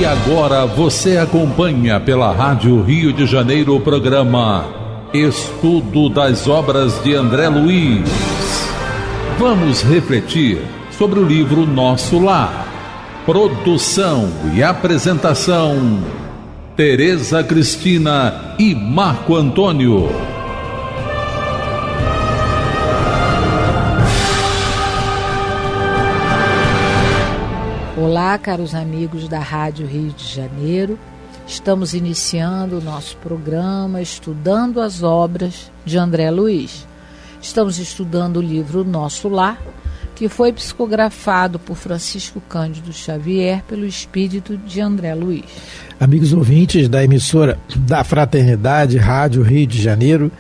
E agora você acompanha pela Rádio Rio de Janeiro o programa Estudo das Obras de André Luiz. Vamos refletir sobre o livro Nosso Lar. Produção e apresentação, Tereza Cristina e Marco Antônio. Olá, caros amigos da Rádio Rio de Janeiro. Estamos iniciando o nosso programa Estudando as Obras de André Luiz. Estamos estudando o livro Nosso Lar, que foi psicografado por Francisco Cândido Xavier pelo espírito de André Luiz. Amigos ouvintes da emissora da Fraternidade Rádio Rio de Janeiro,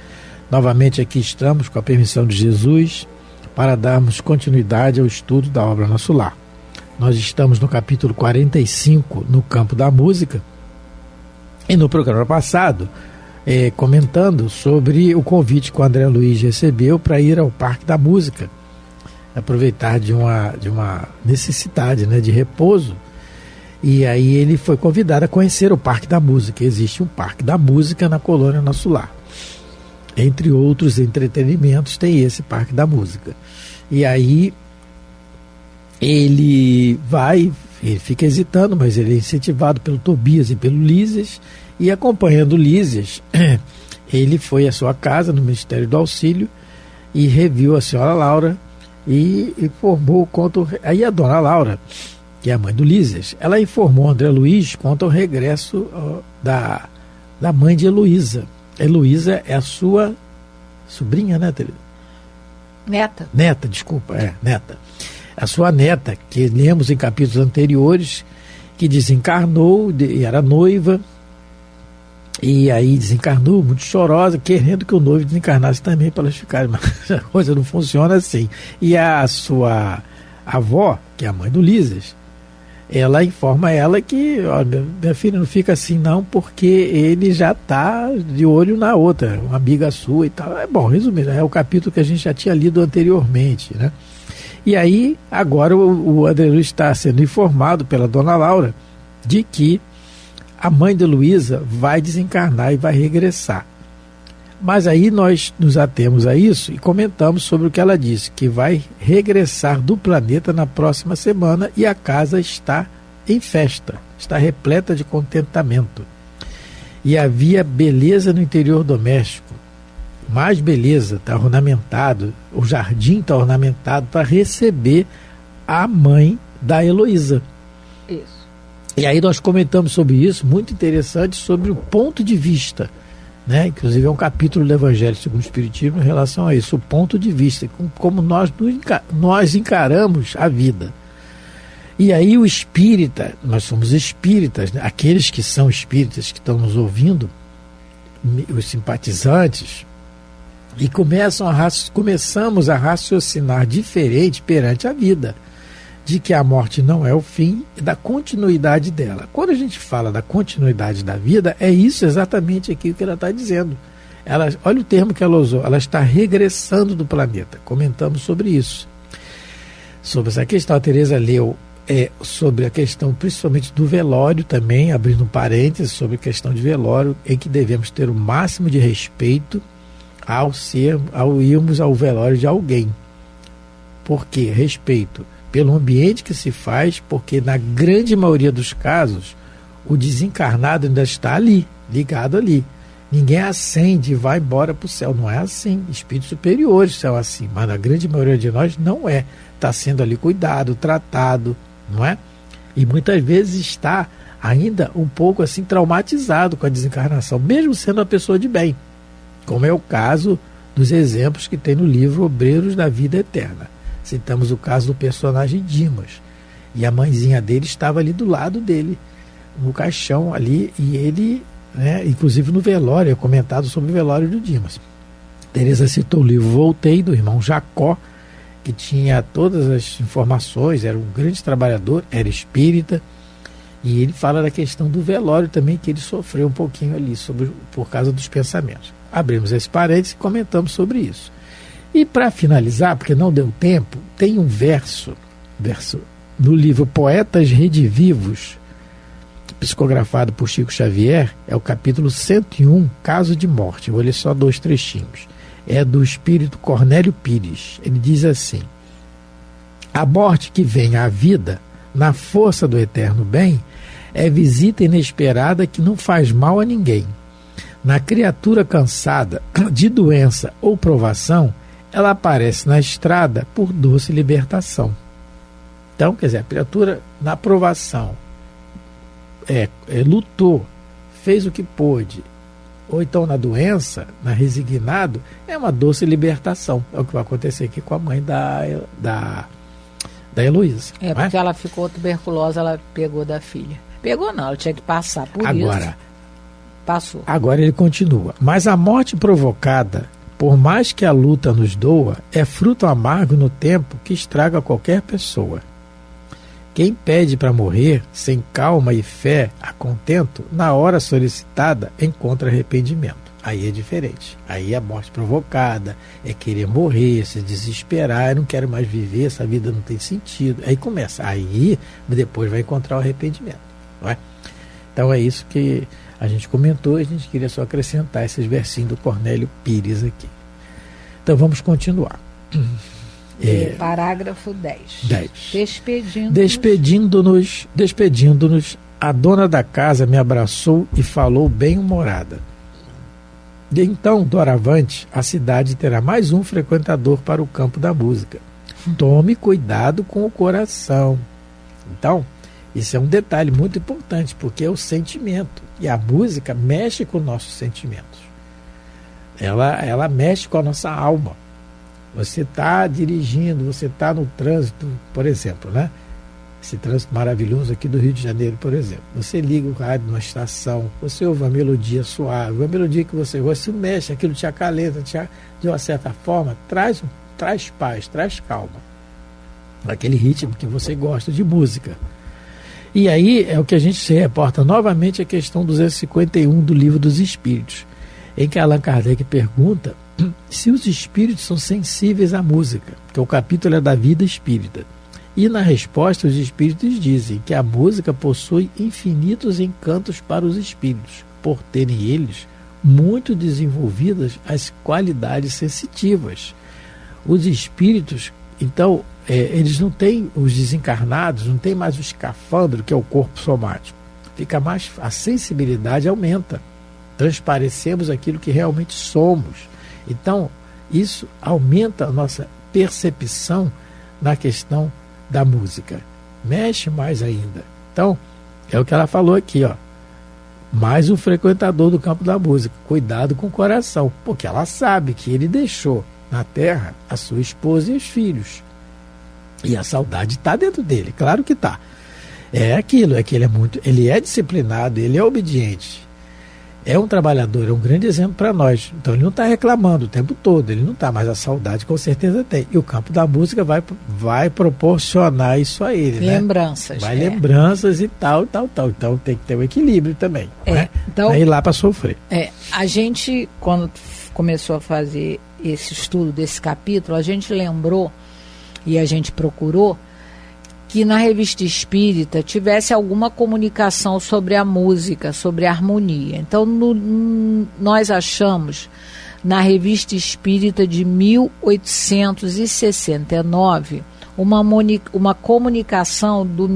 novamente aqui estamos com a permissão de Jesus para darmos continuidade ao estudo da obra Nosso Lar. Nós estamos no capítulo 45, no campo da música, e no programa passado, comentando sobre o convite que o André Luiz recebeu para ir ao Parque da Música, aproveitar de uma necessidade, né, de repouso, e aí ele foi convidado a conhecer o Parque da Música. Existe um Parque da Música na colônia Nosso Lar. Entre outros entretenimentos, tem esse Parque da Música. E aí ele fica hesitando, mas ele é incentivado pelo Tobias e pelo Lísias, e acompanhando Lísias, ele foi à sua casa no Ministério do Auxílio e reviu a senhora Laura e informou quanto. Aí a dona Laura, que é a mãe do Lísias, ela informou André Luiz quanto ao regresso da mãe de Heloísa. Heloísa é a sua sobrinha, né, Tereza? Neta. Neta. A sua neta, que lemos em capítulos anteriores, que desencarnou, era noiva, e aí desencarnou, muito chorosa, querendo que o noivo desencarnasse também para elas ficarem, mas a coisa não funciona assim. E a sua avó, que é a mãe do Lísias, ela informa ela que, ó, minha filha, não fica assim não, porque ele já está de olho na outra, uma amiga sua e tal. Bom, resumindo, é o capítulo que a gente já tinha lido anteriormente, né? E aí, agora o André Luiz está sendo informado pela dona Laura de que a mãe de Heloísa vai desencarnar e vai regressar. Mas aí nós nos atemos a isso e comentamos sobre o que ela disse, que vai regressar do planeta na próxima semana e a casa está em festa, está repleta de contentamento. E havia beleza no interior doméstico. Mais beleza, está ornamentado, o jardim está ornamentado para receber a mãe da Heloísa. Isso. E aí nós comentamos sobre isso, muito interessante, sobre o ponto de vista, né? Inclusive é um capítulo do Evangelho segundo o Espiritismo em relação a isso, o ponto de vista, como nós encaramos a vida. E aí o espírita, nós somos espíritas, né? Aqueles que são espíritas que estão nos ouvindo, os simpatizantes, e começamos a raciocinar diferente perante a vida, de que a morte não é o fim e da continuidade dela. Quando a gente fala da continuidade da vida, é isso exatamente aqui que ela está dizendo. Olha o termo que ela usou, ela está regressando do planeta. Comentamos sobre isso. Sobre essa questão, a Tereza leu sobre a questão principalmente do velório também, abrindo parênteses sobre a questão de velório, em que devemos ter o máximo de respeito ao irmos ao velório de alguém. Por quê? Respeito pelo ambiente que se faz, porque na grande maioria dos casos o desencarnado ainda está ali, ligado ali. Ninguém acende e vai embora para o céu, não é assim. Espíritos superiores são assim, mas na grande maioria de nós não é. Está sendo ali cuidado, tratado, não é? E muitas vezes está ainda um pouco assim traumatizado com a desencarnação, mesmo sendo uma pessoa de bem, como é o caso dos exemplos que tem no livro Obreiros da Vida Eterna. Citamos o caso do personagem Dimas, e a mãezinha dele estava ali do lado dele, no caixão ali, e ele, né, inclusive no velório, é comentado sobre o velório do Dimas. Tereza citou o livro Voltei, do irmão Jacó, que tinha todas as informações, era um grande trabalhador, era espírita, e ele fala da questão do velório também, que ele sofreu um pouquinho ali por causa dos pensamentos. Abrimos esse parênteses e comentamos sobre isso. E para finalizar, porque não deu tempo, tem um verso no livro Poetas Redivivos, psicografado por Chico Xavier, é o capítulo 101, Caso de Morte. Eu vou ler só 2 trechinhos. É do espírito Cornélio Pires. Ele diz assim: a morte que vem à vida, na força do eterno bem, é visita inesperada que não faz mal a ninguém. Na criatura cansada de doença ou provação, ela aparece na estrada por doce libertação. Então, quer dizer, a criatura na provação lutou, fez o que pôde, ou então na doença, na resignado, é uma doce libertação. É o que vai acontecer aqui com a mãe da Heloísa. Porque ela ficou tuberculosa, ela pegou da filha. Pegou não, ela tinha que passar por Agora, isso. Passou. Agora ele continua. Mas a morte provocada, por mais que a luta nos doa, é fruto amargo no tempo que estraga qualquer pessoa. Quem pede para morrer, sem calma e fé, a contento, na hora solicitada, encontra arrependimento. Aí é diferente. Aí é a morte provocada, é querer morrer, se desesperar, eu não quero mais viver, essa vida não tem sentido. Aí começa. Aí depois vai encontrar o arrependimento. Não é? Então é isso que a gente comentou, a gente queria só acrescentar esses versinhos do Cornélio Pires aqui. Então vamos continuar. Parágrafo 10. Despedindo-nos, a dona da casa me abraçou e falou bem-humorada. De então, doravante, a cidade terá mais um frequentador para o campo da música. Tome cuidado com o coração. Então, isso é um detalhe muito importante, porque é o sentimento. E a música mexe com nossos sentimentos. Ela mexe com a nossa alma. Você está dirigindo, você está no trânsito, por exemplo, né? Esse trânsito maravilhoso aqui do Rio de Janeiro, por exemplo. Você liga o rádio numa estação, você ouve uma melodia suave, uma melodia que você gosta, se mexe, aquilo te acalenta, de uma certa forma, traz paz, traz calma. Aquele ritmo que você gosta de música. E aí é o que a gente se reporta novamente a questão 251 do Livro dos Espíritos, em que Allan Kardec pergunta se os espíritos são sensíveis à música, porque o capítulo é da vida espírita. E na resposta os espíritos dizem que a música possui infinitos encantos para os espíritos, por terem eles muito desenvolvidas as qualidades sensitivas. Os espíritos, então, eles não têm, os desencarnados, não tem mais o escafandro, que é o corpo somático. Fica mais, a sensibilidade aumenta. Transparecemos aquilo que realmente somos. Então, isso aumenta a nossa percepção na questão da música. Mexe mais ainda. Então, é o que ela falou aqui, ó. Mais um frequentador do campo da música. Cuidado com o coração, porque ela sabe que ele deixou na terra a sua esposa e os filhos. E a saudade está dentro dele, claro que está. É aquilo, é que ele é disciplinado, ele é obediente. É um trabalhador, é um grande exemplo para nós. Então ele não está reclamando o tempo todo, ele não está, mas a saudade com certeza tem. E o campo da música vai proporcionar isso a ele. Lembranças. Né? Lembranças e tal. Então tem que ter um equilíbrio também. Né? Então, não é ir lá para sofrer. A gente, quando começou a fazer esse estudo desse capítulo, a gente lembrou e a gente procurou que na Revista Espírita tivesse alguma comunicação sobre a música, sobre a harmonia. Então, nós achamos na Revista Espírita de 1869 uma comunicação do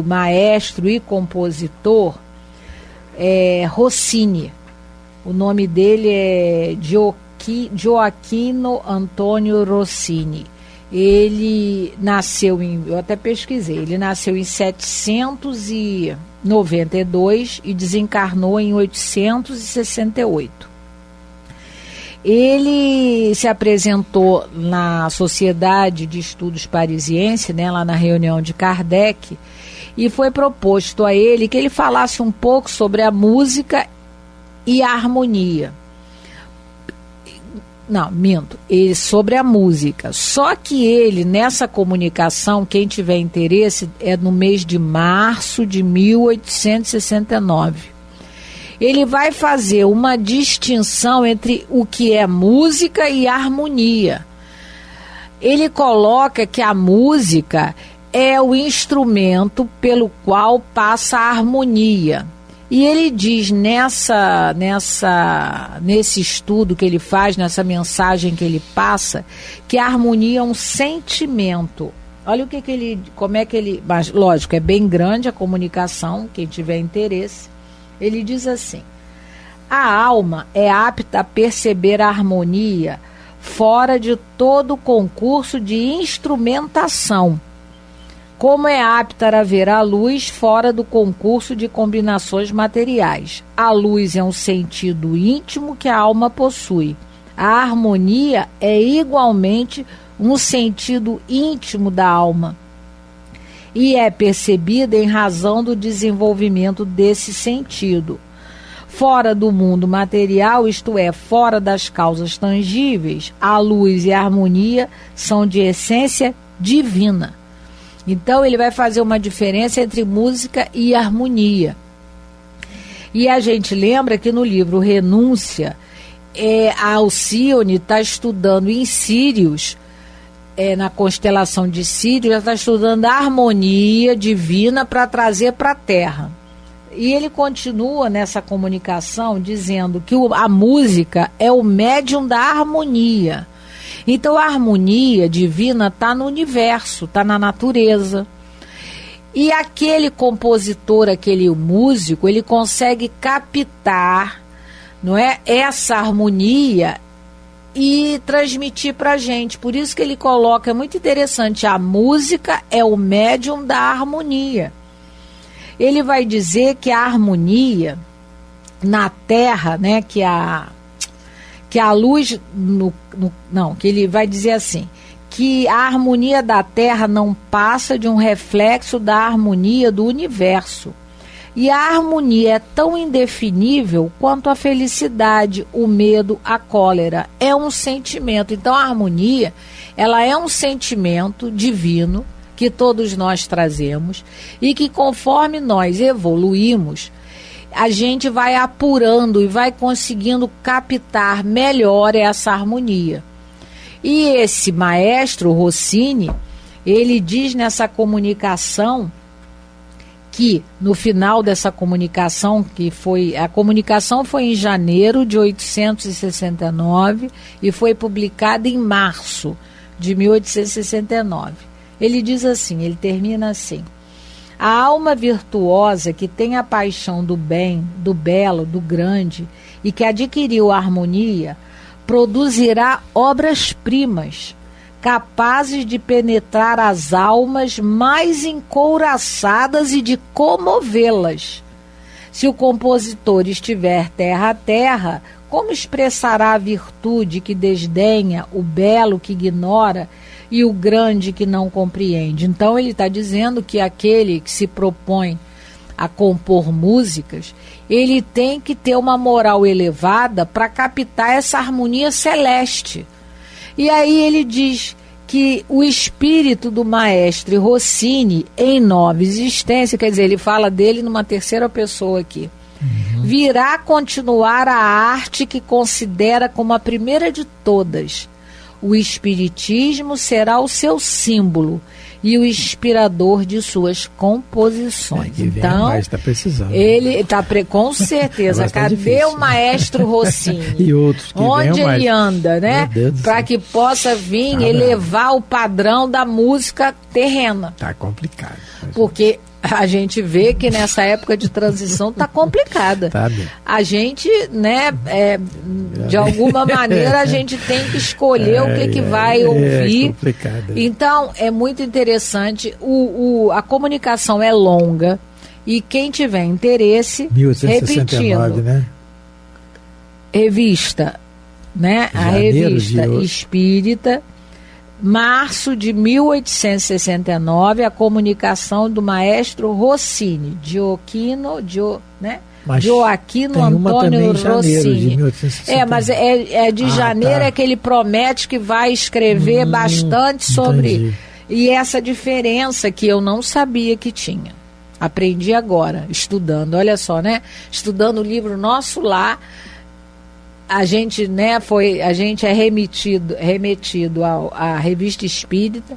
maestro e compositor Rossini. O nome dele é Gioacchino Antônio Rossini. Ele nasceu eu até pesquisei, ele nasceu em 792 e desencarnou em 868. Ele se apresentou na Sociedade de Estudos Parisiense, né, lá na reunião de Kardec, e foi proposto a ele que ele falasse um pouco sobre a música e a harmonia. Não, minto, sobre a música. Só que ele, nessa comunicação, quem tiver interesse, é no mês de março de 1869. Ele vai fazer uma distinção entre o que é música e harmonia. Ele coloca que a música é o instrumento pelo qual passa a harmonia. E ele diz nesse estudo que ele faz, nessa mensagem que ele passa, que a harmonia é um sentimento. Olha mas lógico, é bem grande a comunicação, quem tiver interesse. Ele diz assim: a alma é apta a perceber a harmonia fora de todo concurso de instrumentação, como é apta a ver a luz fora do concurso de combinações materiais. A luz é um sentido íntimo que a alma possui. A harmonia é igualmente um sentido íntimo da alma e é percebida em razão do desenvolvimento desse sentido. Fora do mundo material, isto é, fora das causas tangíveis, a luz e a harmonia são de essência divina. Então ele vai fazer uma diferença entre música e harmonia. E a gente lembra que no livro Renúncia, a Alcione está estudando em Sírios, na constelação de Sírios, ela está estudando a harmonia divina para trazer para a Terra. E ele continua nessa comunicação dizendo que a música é o médium da harmonia. Então a harmonia divina está no universo, está na natureza. E aquele compositor, aquele músico, ele consegue captar, não é, essa harmonia e transmitir para a gente. Por isso que ele coloca, é muito interessante, a música é o médium da harmonia. Ele vai dizer que a harmonia na Terra, né, que a luz, que ele vai dizer assim, que a harmonia da Terra não passa de um reflexo da harmonia do universo. E a harmonia é tão indefinível quanto a felicidade, o medo, a cólera. É um sentimento. Então a harmonia, ela é um sentimento divino que todos nós trazemos e que conforme nós evoluímos, a gente vai apurando e vai conseguindo captar melhor essa harmonia. E esse maestro Rossini, ele diz nessa comunicação que no final dessa comunicação, a comunicação foi em janeiro de 1869 e foi publicada em março de 1869. Ele diz assim, ele termina assim: a alma virtuosa que tem a paixão do bem, do belo, do grande e que adquiriu a harmonia, produzirá obras-primas capazes de penetrar as almas mais encouraçadas e de comovê-las. Se o compositor estiver terra a terra, como expressará a virtude que desdenha, o belo que ignora e o grande que não compreende? Então ele está dizendo que aquele que se propõe a compor músicas, ele tem que ter uma moral elevada para captar essa harmonia celeste. E aí ele diz que o espírito do maestro Rossini, em nova existência, quer dizer, ele fala dele numa terceira pessoa aqui, virá continuar a arte que considera como a primeira de todas. O espiritismo será o seu símbolo e o inspirador de suas composições. Então, está precisando. Ele está com certeza. Cadê difícil, o maestro Rossini? E outros que onde ele anda, né? Para que possa vir elevar o padrão da música terrena. Está complicado. Porque a gente vê que nessa época de transição está complicada. Tá bem. A gente, né, de alguma maneira, a gente tem que escolher o que vai ouvir. É complicado. Então, é muito interessante. A comunicação é longa e quem tiver interesse, 1869, repetindo, né? Revista, né? A Revista Espírita, março de 1869, a comunicação do maestro Rossini, Gioacchino Antônio Rossini. Mas é de janeiro, é que ele promete que vai escrever bastante sobre. Entendi. E essa diferença que eu não sabia que tinha. Aprendi agora, estudando, olha só, né? Estudando o livro Nosso Lar. A gente, né, a gente é remetido à Revista Espírita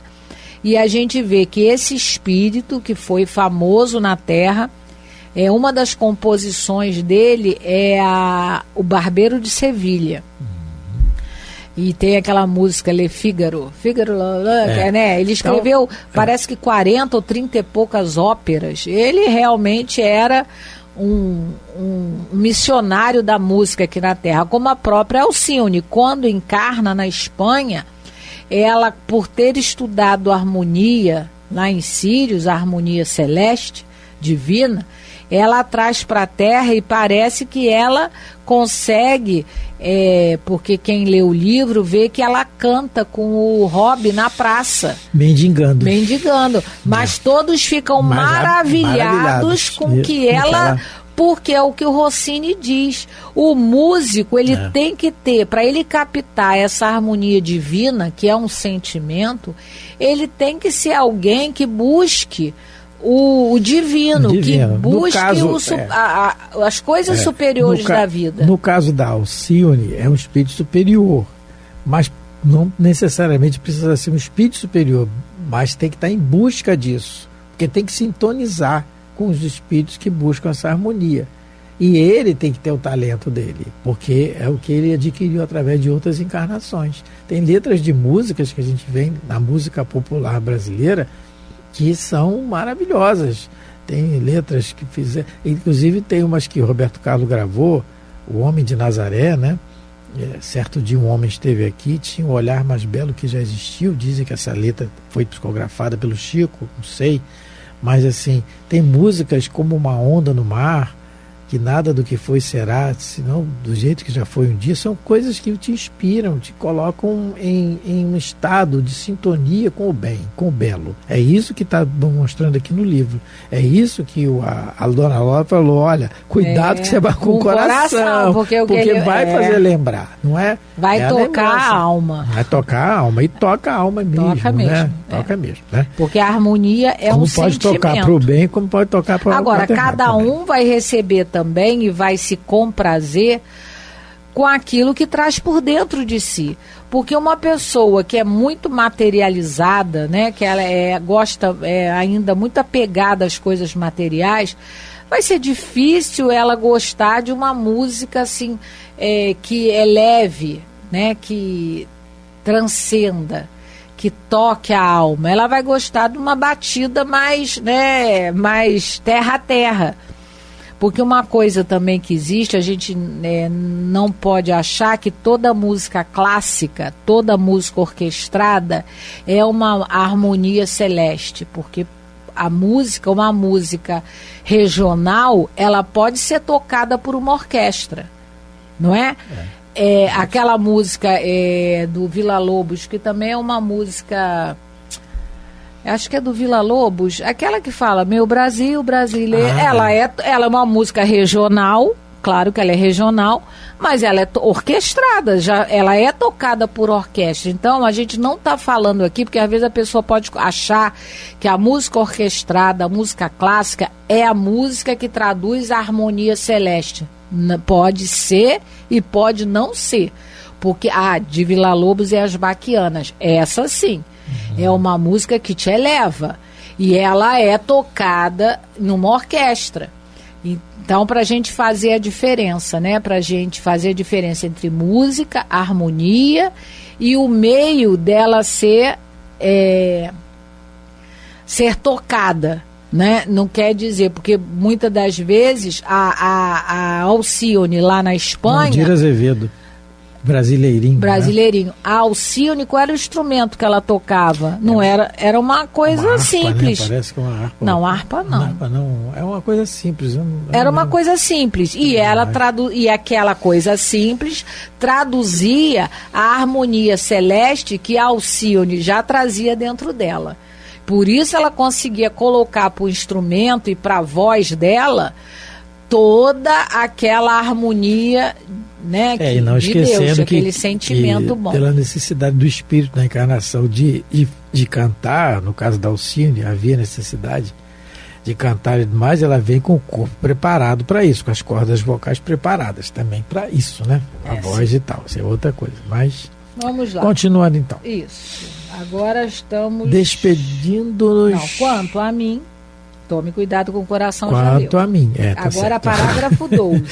e a gente vê que esse espírito que foi famoso na Terra, uma das composições dele é o Barbeiro de Sevilha. E tem aquela música Le Figaro, né? Ele escreveu, parece que 40 ou 30 e poucas óperas. Ele realmente era um missionário da música aqui na Terra, como a própria Alcione. Quando encarna na Espanha, ela, por ter estudado harmonia lá em Sírios, a harmonia celeste, divina, ela traz para a Terra e parece que ela consegue, porque quem lê o livro vê que ela canta com o Rob na praça. Mendigando. Mas todos ficam maravilhados com o que ela... Porque é o que o Rossini diz. O músico, ele tem que ter, para ele captar essa harmonia divina, que é um sentimento, ele tem que ser alguém que busque o divino, que busque as coisas superiores da vida. No caso da Alcione, é um espírito superior, mas não necessariamente precisa ser um espírito superior, mas tem que estar em busca disso, porque tem que sintonizar com os espíritos que buscam essa harmonia. E ele tem que ter o talento dele, porque é o que ele adquiriu através de outras encarnações. Tem letras de músicas que a gente vê na música popular brasileira que são maravilhosas. Tem letras que fizeram, inclusive tem umas que Roberto Carlos gravou, O Homem de Nazaré, né? Certo dia um homem esteve aqui, tinha um olhar mais belo que já existiu. Dizem que essa letra foi psicografada pelo Chico, não sei. Mas assim, tem músicas como Uma Onda no Mar, que nada do que foi será, senão do jeito que já foi um dia. São coisas que te inspiram, te colocam em um estado de sintonia com o bem, com o belo. É isso que está mostrando aqui no livro. É isso que a dona Laura falou: olha, cuidado que você vai com o coração, porque vai fazer lembrar, não é? Vai tocar a alma. Vai tocar a alma, e toca a alma mesmo. Toca mesmo, né? Toca mesmo, né? Porque a harmonia é um sentimento. Como pode tocar para o bem, como pode tocar para o mal. Agora, cada um vai receber também e vai se comprazer com aquilo que traz por dentro de si. Porque uma pessoa que é muito materializada, né, que ela gosta ainda muito apegada às coisas materiais, vai ser difícil ela gostar de uma música assim, que eleve, né, que transcenda, que toque a alma. Ela vai gostar de uma batida mais, né, mais terra a terra. Porque uma coisa também que existe, a gente não pode achar que toda música clássica, toda música orquestrada é uma harmonia celeste, porque a música, uma música regional, ela pode ser tocada por uma orquestra, não é? Aquela música do Villa-Lobos, que também é uma música... Acho que é do Villa-Lobos, aquela que fala Meu Brasil, brasileiro. Ela é uma música regional, claro que ela é regional, mas ela é orquestrada, ela é tocada por orquestra. Então a gente não está falando aqui, porque às vezes a pessoa pode achar que a música orquestrada, a música clássica, é a música que traduz a harmonia celeste. Pode ser e pode não ser, porque de Villa-Lobos e as Baquianas, essa sim. É uma música que te eleva e ela é tocada numa orquestra. Então, para a gente fazer a diferença, né? Para a gente fazer a diferença entre música, harmonia e o meio dela ser tocada, né? Não quer dizer, porque muitas das vezes a Alcione lá na Espanha... Mandira Azevedo. Brasileirinho. Né? A Alcione, qual era o instrumento que ela tocava? Não era uma coisa uma harpa, simples. Né? Parece que é uma harpa. Não, harpa não. Harpa não, é uma coisa simples. Era uma coisa simples. E e aquela coisa simples traduzia a harmonia celeste que a Alcione já trazia dentro dela. Por isso ela conseguia colocar para o instrumento e para a voz dela toda aquela harmonia, né, e não esquecendo Deus, aquele sentimento bom. Pela necessidade do espírito na encarnação de cantar, no caso da Alcione, havia necessidade de cantar e demais, ela vem com o corpo preparado para isso, com as cordas vocais preparadas também para isso, né? A voz e tal, isso é outra coisa. Mas Vamos lá. Continuando então. Isso. Agora estamos... Despedindo-nos... Não, quanto a mim... Tome cuidado com o coração, já deu. Quanto a mim... tá agora certo. Parágrafo 12.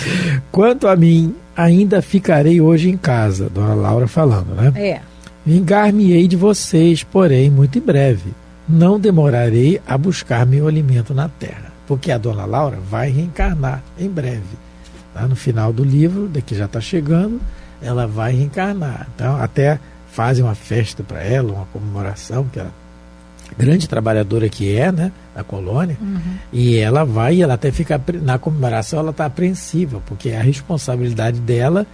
Quanto a mim, ainda ficarei hoje em casa. Dona Laura falando, né? Vingar-me-ei de vocês, porém, muito em breve. Não demorarei a buscar meu alimento na terra. Porque a Dona Laura vai reencarnar em breve. Tá? No final do livro, daqui já está chegando, ela vai reencarnar. Então, até fazem uma festa para ela, uma comemoração, que ela grande trabalhadora que é, né, da colônia, e ela vai, ela até fica, na comemoração ela está apreensiva, porque é a responsabilidade dela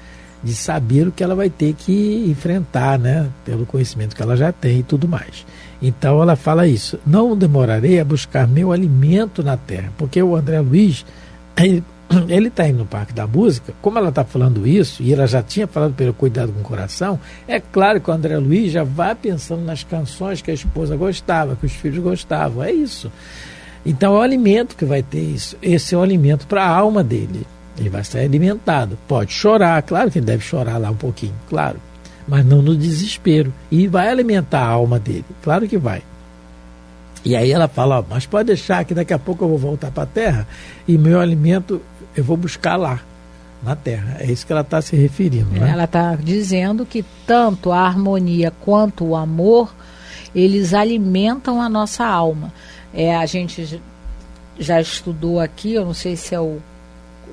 de saber o que ela vai ter que enfrentar, né, pelo conhecimento que ela já tem e tudo mais. Então ela fala isso: não demorarei a buscar meu alimento na terra, porque o André Luiz, ele está indo no Parque da Música, como ela está falando isso, e ela já tinha falado pelo cuidado com o coração, é claro que o André Luiz já vai pensando nas canções que a esposa gostava, que os filhos gostavam, é isso. Então é o alimento que vai ter isso, esse é o alimento para a alma dele, ele vai ser alimentado, pode chorar, claro que ele deve chorar lá um pouquinho, claro, mas não no desespero, e vai alimentar a alma dele, claro que vai. E aí ela fala, ó, mas pode deixar que daqui a pouco eu vou voltar para a terra e meu alimento eu vou buscar lá, na terra. É isso que ela está se referindo, né? Ela está dizendo que tanto a harmonia quanto o amor, eles alimentam a nossa alma. A gente já estudou aqui, eu não sei se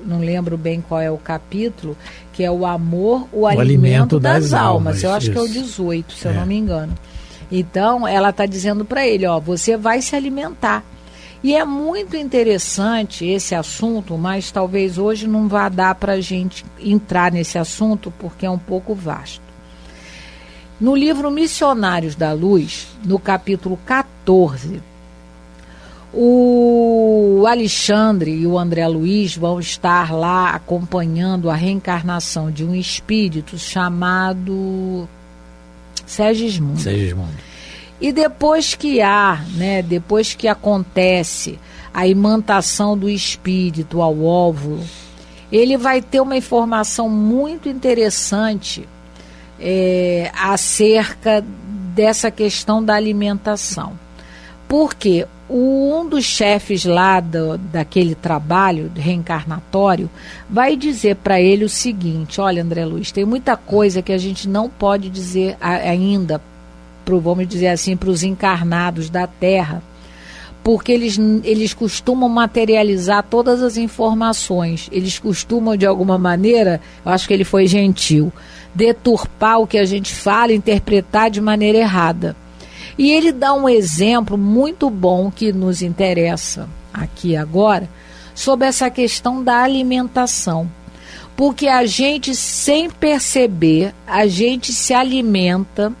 não lembro bem qual é o capítulo, que é o amor, o alimento das almas. Eu acho que é o 18, se eu não me engano. Então, ela está dizendo para ele, ó, você vai se alimentar. E é muito interessante esse assunto, mas talvez hoje não vá dar para a gente entrar nesse assunto, porque é um pouco vasto. No livro Missionários da Luz, no capítulo 14, o Alexandre e o André Luiz vão estar lá acompanhando a reencarnação de um espírito chamado Segismundo. E depois que acontece a imantação do espírito ao óvulo, ele vai ter uma informação muito interessante acerca dessa questão da alimentação. Porque um dos chefes lá daquele trabalho reencarnatório vai dizer para ele o seguinte: olha, André Luiz, tem muita coisa que a gente não pode dizer ainda, vamos dizer assim, para os encarnados da Terra, porque eles costumam materializar todas as informações, eles costumam, de alguma maneira, eu acho que ele foi gentil, deturpar o que a gente fala, interpretar de maneira errada. E ele dá um exemplo muito bom que nos interessa aqui agora, sobre essa questão da alimentação. Porque a gente, sem perceber, a gente se alimenta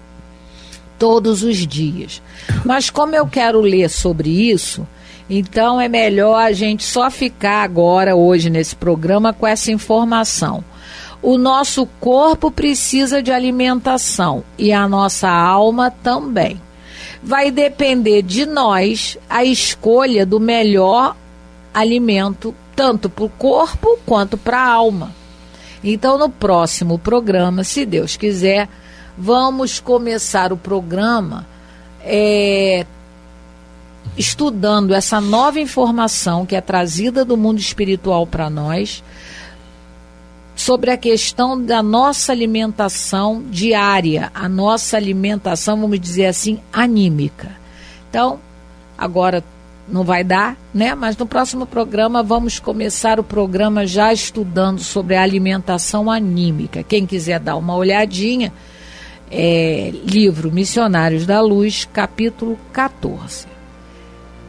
todos os dias. Mas como eu quero ler sobre isso, então é melhor a gente só ficar agora, hoje, nesse programa, com essa informação. O nosso corpo precisa de alimentação e a nossa alma também. Vai depender de nós a escolha do melhor alimento, tanto para o corpo quanto para a alma. Então, no próximo programa, se Deus quiser, vamos começar o programa estudando essa nova informação que é trazida do mundo espiritual para nós, sobre a questão da nossa alimentação diária, a nossa alimentação, vamos dizer assim, anímica. Então, agora não vai dar, né? Mas no próximo programa vamos começar o programa já estudando sobre a alimentação anímica. Quem quiser dar uma olhadinha, livro Missionários da Luz, capítulo 14.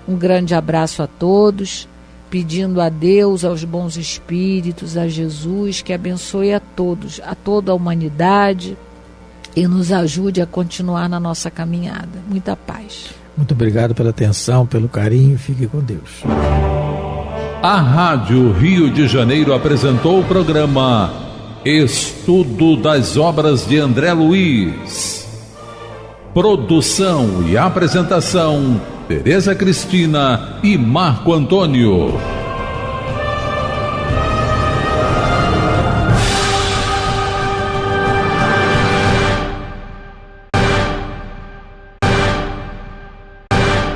Um grande abraço a todos, pedindo a Deus, aos bons espíritos, a Jesus, que abençoe a todos, a toda a humanidade e nos ajude a continuar na nossa caminhada. Muita paz. Muito obrigado pela atenção, pelo carinho. Fique com Deus. A Rádio Rio de Janeiro apresentou o programa Estudo das Obras de André Luiz. Produção e apresentação: Tereza Cristina e Marco Antônio.